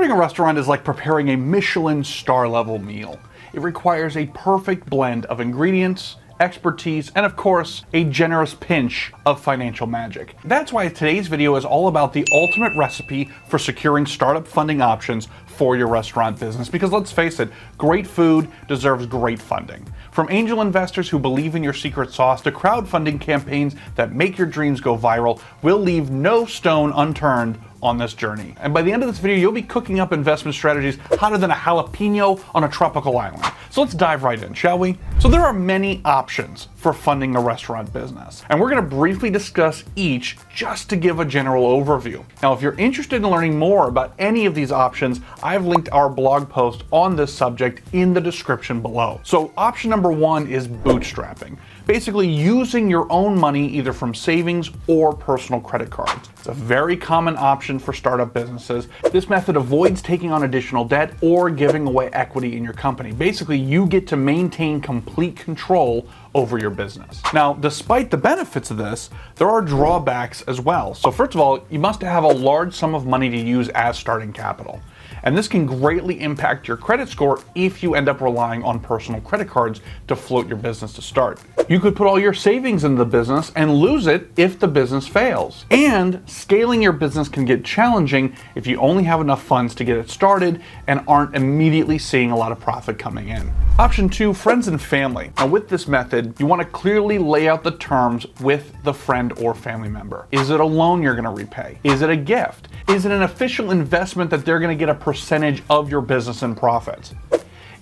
Starting a restaurant is like preparing a Michelin star level meal. It requires a perfect blend of ingredients, expertise, and of course, a generous pinch of financial magic. That's why today's video is all about the ultimate recipe for securing startup funding options for your restaurant business, because let's face it, great food deserves great funding. From angel investors who believe in your secret sauce to crowdfunding campaigns that make your dreams go viral, we'll leave no stone unturned on this journey. And by the end of this video, you'll be cooking up investment strategies hotter than a jalapeno on a tropical island. So let's dive right in, shall we? So there are many options for funding a restaurant business, and we're gonna briefly discuss each just to give a general overview. Now, if you're interested in learning more about any of these options, I've linked our blog post on this subject in the description below. So option number one is bootstrapping. Basically using your own money either from savings or personal credit cards. It's a very common option for startup businesses. This method avoids taking on additional debt or giving away equity in your company. Basically, you get to maintain complete control over your business. Now, despite the benefits of this, there are drawbacks as well. So first of all, you must have a large sum of money to use as starting capital. And this can greatly impact your credit score if you end up relying on personal credit cards to float your business to start. You could put all your savings into the business and lose it if the business fails. And scaling your business can get challenging if you only have enough funds to get it started and aren't immediately seeing a lot of profit coming in. Option two, friends and family. Now with this method, you want to clearly lay out the terms with the friend or family member. Is it a loan you're going to repay? Is it a gift? Is it an official investment that they're going to get a percentage of your business and profits?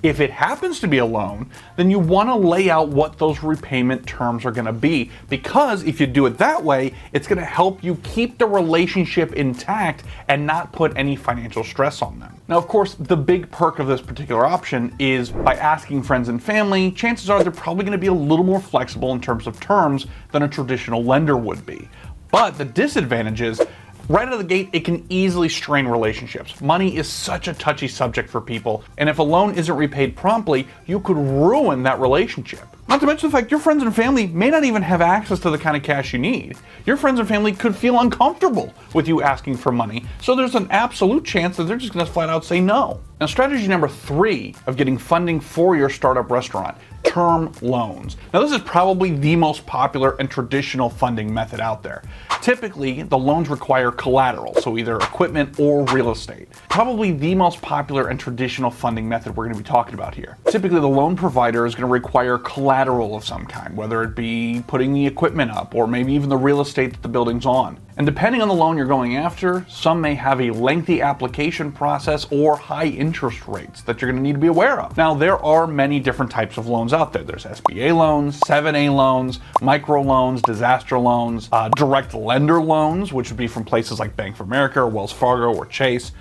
If it happens to be a loan, then you want to lay out what those repayment terms are going to be, because if you do it that way, it's going to help you keep the relationship intact and not put any financial stress on them. Now, of course, the big perk of this particular option is by asking friends and family, chances are they're probably going to be a little more flexible in terms of terms than a traditional lender would be. But the disadvantage is, right out of the gate, it can easily strain relationships. Money is such a touchy subject for people, and if a loan isn't repaid promptly, you could ruin that relationship. Not to mention the fact your friends and family may not even have access to the kind of cash you need. Your friends and family could feel uncomfortable with you asking for money, so there's an absolute chance that they're just gonna flat out say no. Now, strategy number three of getting funding for your startup restaurant: term loans. Now, this is probably the most popular and traditional funding method out there. Typically, the loans require collateral, so either equipment or real estate. Probably the most popular and traditional funding method we're going to be talking about here. Typically, the loan provider is going to require collateral of some kind, whether it be putting the equipment up or maybe even the real estate that the building's on. And depending on the loan you're going after, some may have a lengthy application process or high interest rates that you're going to need to be aware of. Now, there are many different types of loans out there. There's SBA loans, 7A loans, micro loans, disaster loans, direct lender loans, which would be from places like Bank of America or Wells Fargo or Chase.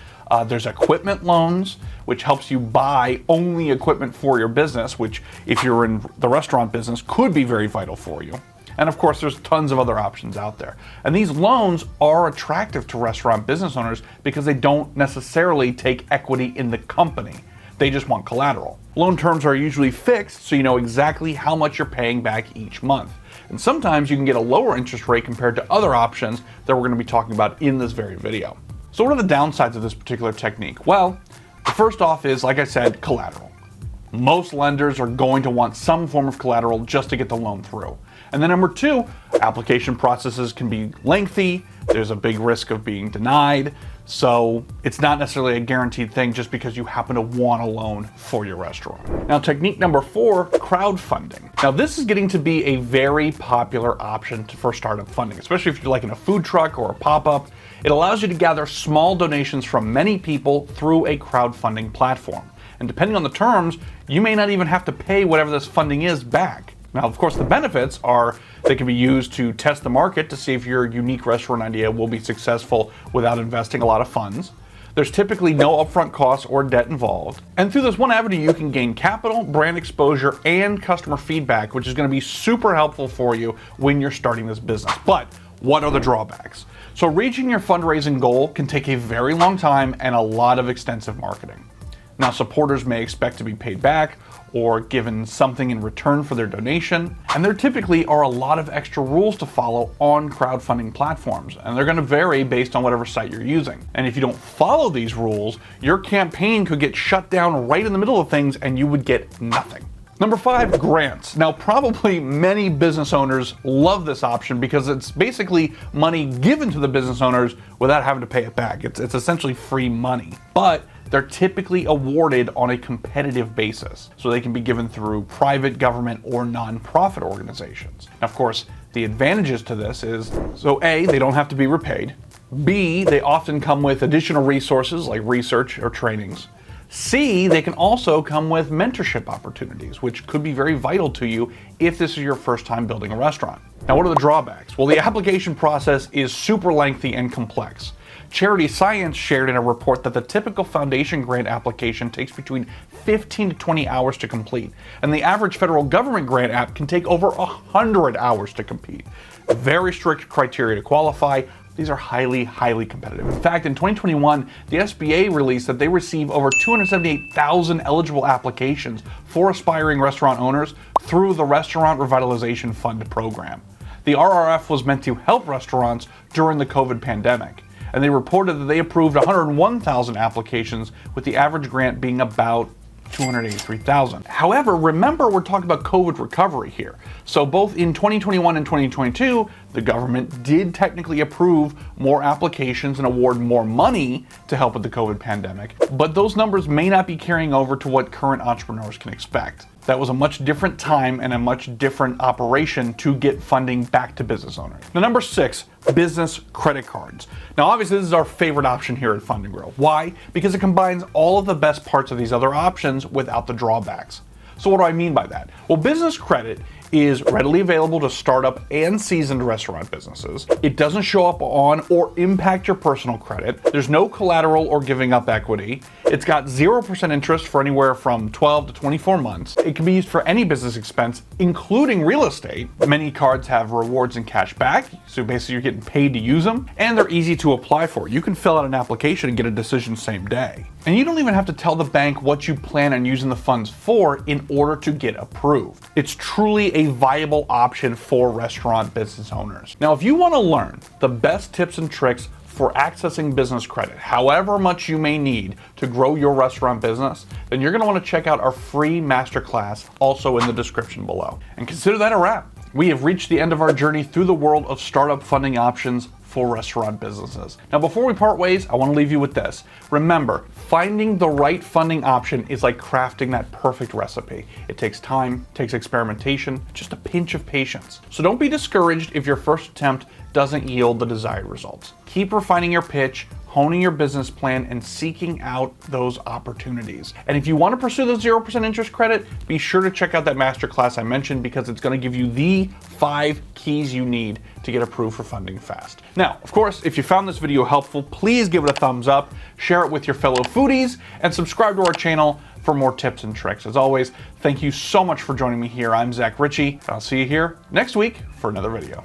There's equipment loans, which helps you buy only equipment for your business, which if you're in the restaurant business could be very vital for you. And of course, there's tons of other options out there. And these loans are attractive to restaurant business owners because they don't necessarily take equity in the company. They just want collateral. Loan terms are usually fixed, so you know exactly how much you're paying back each month. And sometimes you can get a lower interest rate compared to other options that we're going to be talking about in this very video. So what are the downsides of this particular technique? Well, the first off is, like I said, collateral. Most lenders are going to want some form of collateral just to get the loan through. And then number two, application processes can be lengthy. There's a big risk of being denied. So it's not necessarily a guaranteed thing just because you happen to want a loan for your restaurant. Now, technique number four, crowdfunding. Now, this is getting to be a very popular option for startup funding, especially if you're like in a food truck or a pop-up. It allows you to gather small donations from many people through a crowdfunding platform. And depending on the terms, you may not even have to pay whatever this funding is back. Now, of course, the benefits are they can be used to test the market to see if your unique restaurant idea will be successful without investing a lot of funds. There's typically no upfront costs or debt involved. And through this one avenue, you can gain capital, brand exposure, and customer feedback, which is going to be super helpful for you when you're starting this business. But what are the drawbacks? So reaching your fundraising goal can take a very long time and a lot of extensive marketing. Now, supporters may expect to be paid back or given something in return for their donation, and there typically are a lot of extra rules to follow on crowdfunding platforms, and they're going to vary based on whatever site you're using. And if you don't follow these rules, your campaign could get shut down right in the middle of things and you would get nothing. Number 5, grants. Now, probably many business owners love this option because it's basically money given to the business owners without having to pay it back. It's essentially free money, but they're typically awarded on a competitive basis, so they can be given through private, government, or nonprofit organizations. Now, of course, the advantages to this is, so A, they don't have to be repaid. B, they often come with additional resources like research or trainings. C, they can also come with mentorship opportunities, which could be very vital to you if this is your first time building a restaurant. Now, what are the drawbacks? Well, the application process is super lengthy and complex. Charity Science shared in a report that the typical foundation grant application takes between 15 to 20 hours to complete, and the average federal government grant app can take over 100 hours to complete. Very strict criteria to qualify. These are highly, highly competitive. In fact, in 2021, the SBA released that they receive over 278,000 eligible applications for aspiring restaurant owners through the Restaurant Revitalization Fund program. The RRF was meant to help restaurants during the COVID pandemic, and they reported that they approved 101,000 applications, with the average grant being about 283,000. However, remember, we're talking about COVID recovery here. So both in 2021 and 2022, the government did technically approve more applications and award more money to help with the COVID pandemic, but those numbers may not be carrying over to what current entrepreneurs can expect. That was a much different time and a much different operation to get funding back to business owners. Now, number 6, business credit cards. Now, obviously, this is our favorite option here at Fund&Grow. Why? Because it combines all of the best parts of these other options without the drawbacks. So what do I mean by that? Well, business credit is readily available to startup and seasoned restaurant businesses. It doesn't show up on or impact your personal credit. There's no collateral or giving up equity. It's got 0% interest for anywhere from 12 to 24 months. It can be used for any business expense, including real estate. Many cards have rewards and cash back, so basically you're getting paid to use them, and they're easy to apply for. You can fill out an application and get a decision same day. And you don't even have to tell the bank what you plan on using the funds for in order to get approved. It's truly a viable option for restaurant business owners. Now, if you want to learn the best tips and tricks for accessing business credit, however much you may need to grow your restaurant business, then you're going to want to check out our free masterclass, also in the description below. And consider that a wrap. We have reached the end of our journey through the world of startup funding options for restaurant businesses. Now, before we part ways, I want to leave you with this. Remember, finding the right funding option is like crafting that perfect recipe. It takes time, takes experimentation, just a pinch of patience. So don't be discouraged if your first attempt doesn't yield the desired results. Keep refining your pitch, honing your business plan, and seeking out those opportunities. And if you want to pursue the 0% interest credit, be sure to check out that masterclass I mentioned, because it's going to give you the 5 keys you need to get approved for funding fast. Now, of course, if you found this video helpful, please give it a thumbs up, share it with your fellow foodies, and subscribe to our channel for more tips and tricks. As always, thank you so much for joining me here. I'm Zach Ritchie, and I'll see you here next week for another video.